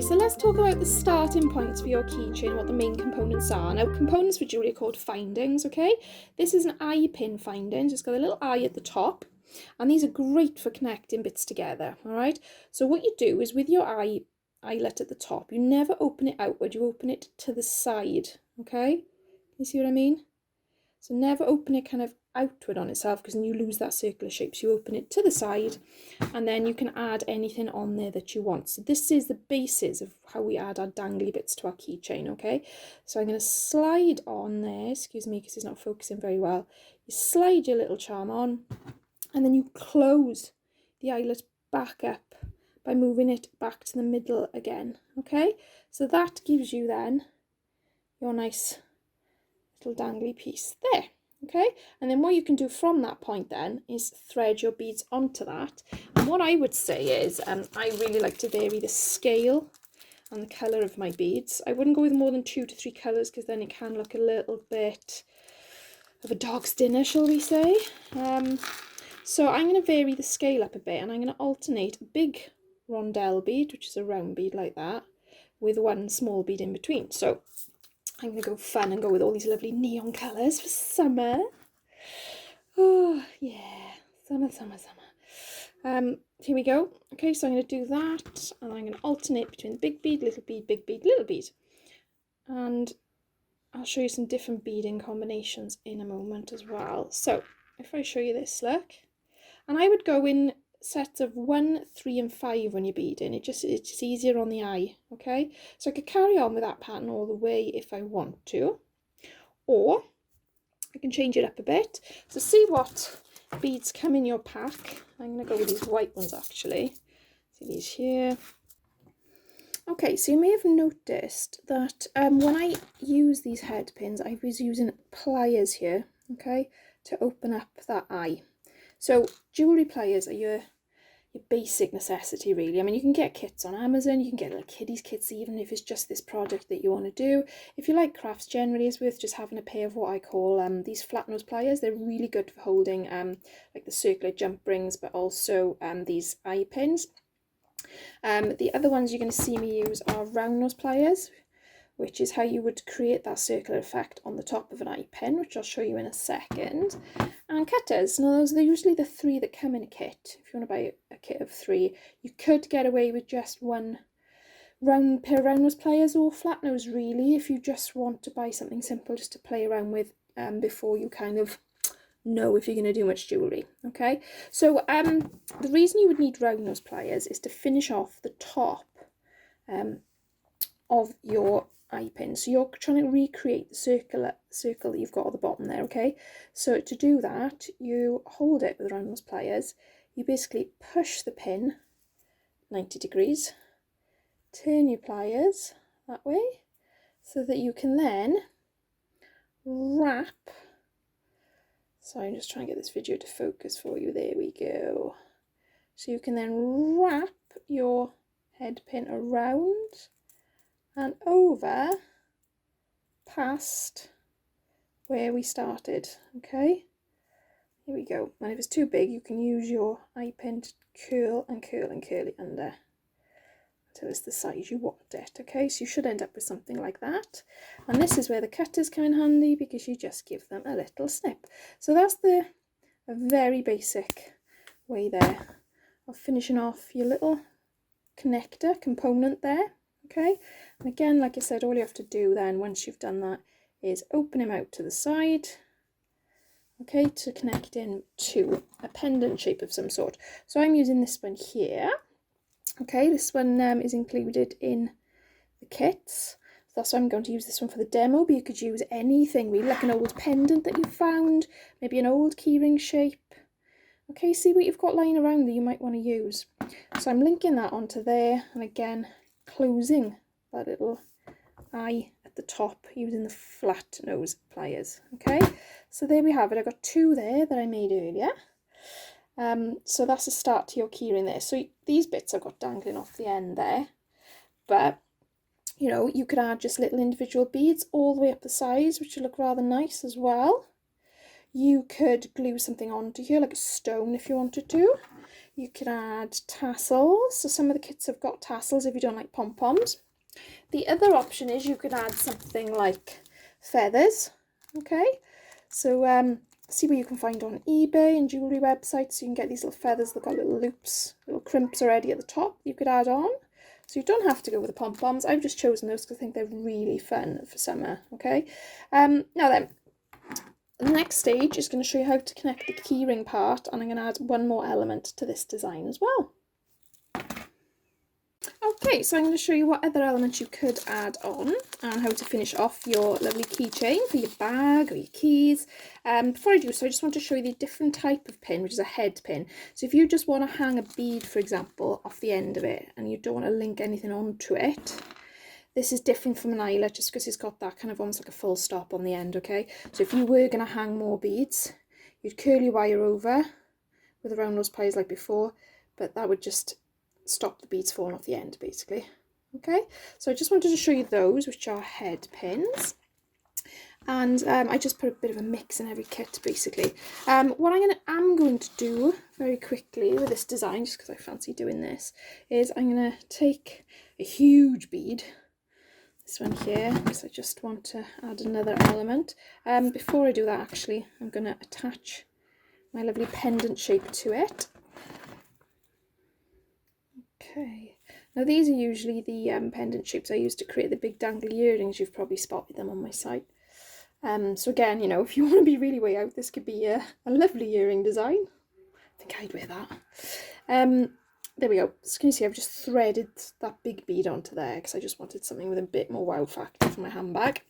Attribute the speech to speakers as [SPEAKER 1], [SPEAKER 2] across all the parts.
[SPEAKER 1] so let's talk about the starting points for your keychain, what the main components are. Now, components for jewellery are called findings, okay? This is an eye pin finding, just got a little eye at the top, and these are great for connecting bits together, all right? So what you do is with your eyelet at the top, you never open it outward, you open it to the side, okay? You see what I mean? So never open it kind of outward on itself, because then you lose that circular shape. So you open it to the side, and then you can add anything on there that you want. So this is the basis of how we add our dangly bits to our keychain, okay? So I'm going to slide on there, excuse me because it's not focusing very well. You slide your little charm on, and then you close the eyelet back up by moving it back to the middle again, okay? So that gives you then your nice little dangly piece there. Okay, and then what you can do from that point then is thread your beads onto that. And what I would say is I really like to vary the scale and the colour of my beads. I wouldn't go with more than 2 to 3 colours, because then it can look a little bit of a dog's dinner, shall we say. So I'm going to vary the scale up a bit, and I'm going to alternate a big rondelle bead, which is a round bead like that, with one small bead in between. So I'm going to go fun and go with all these lovely neon colours for summer. Oh, yeah. Summer, summer, summer. Here we go. Okay, so I'm going to do that, and I'm going to alternate between the big bead, little bead, big bead, little bead. And I'll show you some different beading combinations in a moment as well. So if I show you this, look. And I would go in sets of 1, 3 and 5 when you're beading. It's just easier on the eye, okay? So I could carry on with that pattern all the way if I want to, or I can change it up a bit. So see what beads come in your pack. I'm going to go with these white ones actually. See these here. Okay, so you may have noticed that when I use these head pins, I was using pliers here, okay, to open up that eye. So jewellery pliers are your basic necessity, really. I mean, you can get kits on Amazon, you can get little kiddies kits even if it's just this project that you want to do. If you like crafts generally, it's worth just having a pair of what I call these flat nose pliers. They're really good for holding like the circular jump rings, but also these eye pins. The other ones you're going to see me use are round nose pliers, which is how you would create that circular effect on the top of an eye pin, which I'll show you in a second. And cutters. Now they're usually the 3 that come in a kit. If you want to buy a kit of 3, you could get away with just one pair of round nose pliers or flat nose, really, if you just want to buy something simple just to play around with before you kind of know if you're going to do much jewellery. Okay, so the reason you would need round nose pliers is to finish off the top of your eye pin. So you're trying to recreate the circle that you've got at the bottom there, okay? So to do that, you hold it with round nose pliers. You basically push the pin 90 degrees, turn your pliers that way, so that you can then wrap. So I'm just trying to get this video to focus for you. There we go. So you can then wrap your head pin around and over past where we started, okay? Here we go. And if it's too big, you can use your eye pin to curl and curl and curl it under until it's the size you want it, okay? So you should end up with something like that. And this is where the cutters come in handy, because you just give them a little snip. So that's a very basic way there of finishing off your little connector component there. Okay, and again, like I said, all you have to do then once you've done that is open him out to the side, okay, to connect in to a pendant shape of some sort. So I'm using this one here, okay, this one is included in the kits. So that's why I'm going to use this one for the demo, but you could use anything really, like an old pendant that you found, maybe an old keyring shape. Okay, see what you've got lying around that you might want to use. So I'm linking that onto there, and again, closing that little eye at the top using the flat nose pliers. Okay, so there we have it. I got 2 there that I made earlier. So that's a start to your keyring there. So these bits I've got dangling off the end there, but you know, you could add just little individual beads all the way up the sides, which will look rather nice as well. You could glue something onto here, like a stone if you wanted to. You can add tassels. So some of the kits have got tassels if you don't like pom-poms. The other option is you could add something like feathers. Okay, so see what you can find on eBay and jewellery websites. You can get these little feathers. They've got little loops, little crimps already at the top you could add on. So you don't have to go with the pom-poms. I've just chosen those because I think they're really fun for summer. Okay, now then, the next stage is going to show you how to connect the keyring part, and I'm going to add one more element to this design as well. Okay, so I'm going to show you what other elements you could add on and how to finish off your lovely keychain for your bag or your keys. Before I do so, I just want to show you the different type of pin, which is a head pin. So if you just want to hang a bead, for example, off the end of it and you don't want to link anything onto it, this is different from an eyelet just because it's got that kind of almost like a full stop on the end, okay? So if you were going to hang more beads, you'd curl your wire over with a round nose pliers like before, but that would just stop the beads falling off the end basically. Okay, so I just wanted to show you those, which are head pins, and I just put a bit of a mix in every kit basically. What I'm going to do very quickly with this design, just because I fancy doing this, is I'm going to take a huge bead, this one here, because I just want to add another element. Before I do that, actually, I'm going to attach my lovely pendant shape to it. Okay, now these are usually the pendant shapes I use to create the big dangly earrings. You've probably spotted them on my site. So again, you know, if you want to be really way out, this could be a lovely earring design. I think I'd wear that. There we go. So can you see I've just threaded that big bead onto there because I just wanted something with a bit more wow factor for my handbag.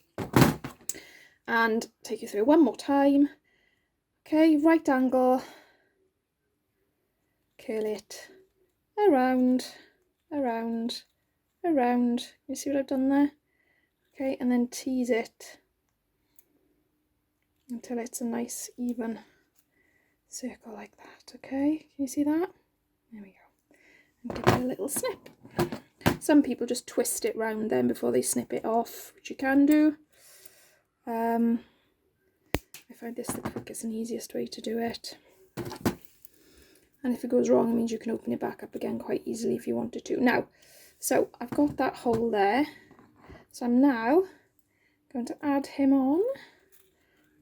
[SPEAKER 1] And take you through one more time. Okay, right angle, curl it around, around, around. You see what I've done there? Okay, and then tease it until it's a nice even circle like that. Okay, can you see that? There we go. And give it a little snip. Some people just twist it round then before they snip it off, which you can do. I find this the quickest and easiest way to do it. And if it goes wrong, it means you can open it back up again quite easily if you wanted to. Now, so I've got that hole there. So I'm now going to add him on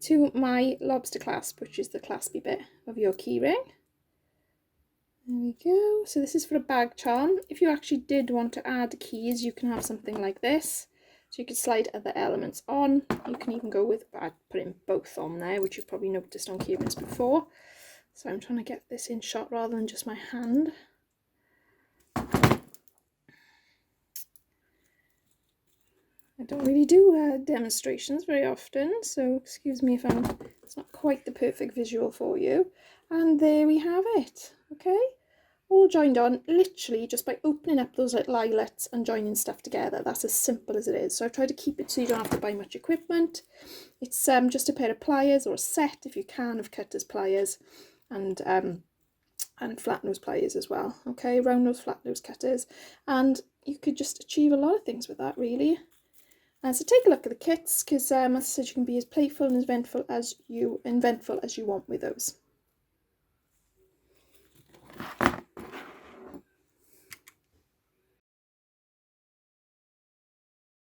[SPEAKER 1] to my lobster clasp, which is the claspy bit of your keyring. There we go. So this is for a bag charm. If you actually did want to add keys, you can have something like this. So you could slide other elements on. You can even go with putting both on there, which you've probably noticed on keyrings before. So I'm trying to get this in shot rather than just my hand. I don't really do demonstrations very often, so excuse me if it's not quite the perfect visual for you. And there we have it, okay? All joined on literally just by opening up those little eyelets and joining stuff together. That's as simple as it is. So I've tried to keep it so you don't have to buy much equipment. It's just a pair of pliers or a set, if you can, of cutters pliers, and flat nose pliers as well. Okay, round nose, flat nose cutters, and you could just achieve a lot of things with that, really. So take a look at the kits, because as I said, you can be as playful and as inventful as you want with those.